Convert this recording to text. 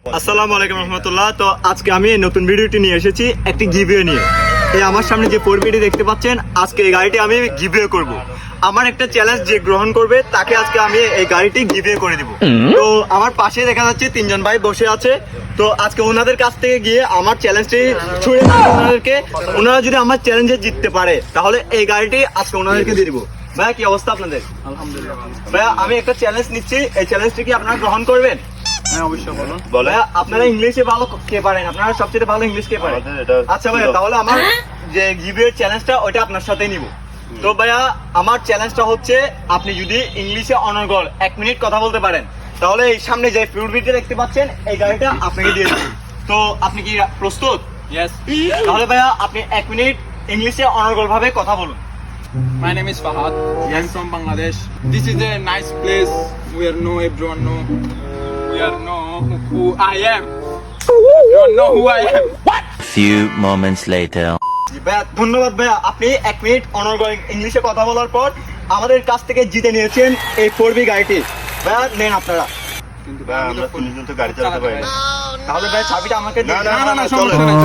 আসসালামু আলাইকুম রহমতুল্লাহ। তো আজকে আমি নতুন ভিডিওটি নিয়ে এসেছি একটি গিভওয়ে নিয়ে। এই আমার সামনে যে ফোরবিটি দেখতে পাচ্ছেন, আজকে এই গাড়িটি আমি গিভওয়ে করব। আমার একটা চ্যালেঞ্জ যে গ্রহণ করবে তাকে আজকে আমি এই গাড়িটি গিভওয়ে করে দিব। তো আমার পাশে দেখা যাচ্ছে তিনজন ভাই বসে আছে। তো আজকে ওনাদের কাছ থেকে গিয়ে আমার চ্যালেঞ্জটি ছুড়ে দেব ওনাদেরকে। ওনারা যদি আমার চ্যালেঞ্জে জিততে পারে তাহলে এই গাড়িটি আজকে ওনাদেরকে দিয়ে দিব। ভাইয়া কি অবস্থা আপনাদের? আলহামদুলিল্লাহ। ভাইয়া আমি একটা চ্যালেঞ্জ নিচ্ছি, এই চ্যালেঞ্জটি কি আপনারা গ্রহণ করবেন? হ্যাঁ, অবশ্যই বলুন। ভাইয়া আপনারা ইংলিশে ভালো কে পারেন? আপনারা সবচেয়ে ভালো ইংলিশ কে পারেন? আচ্ছা ভাইয়া, তাহলে আমার যে গিভওয়ে চ্যালেঞ্জটা ওইটা আপনার সাথেই নিব। তো ভাইয়া আমার চ্যালেঞ্জটা হচ্ছে, আপনি যদি ইংলিশে অনর্গল 1 মিনিট কথা বলতে পারেন তাহলে এই সামনে যে ফিউডবিটি দেখতে পাচ্ছেন এই গাড়িটা আপনাকে দিয়ে দেব। তো আপনি কি প্রস্তুত? Yes. তাহলে ভাইয়া আপনি 1 মিনিট ইংলিশে অনর্গল ভাবে কথা বলুন। My name is Fahad. I'm from Bangladesh. This is a nice place where everyone know. We are know who I am. Everyone know who I am. Few moments later. ভাইয়া ধন্যবাদ ভাইয়া, আপনি 1 মিনিট অনর্গল ইংলিশে কথা বলার পর আমাদের কাছ থেকে জিতে নিয়েছেন এই 4B গাড়িটি। ভাইয়া নেন আপনারা। কিন্তু ভাই, আমরা তিনজন তো গাড়ি চালাতে পারি না। তাহলে ভাই চাবিটা আমাকে দিন। না, সমস্যা নাই।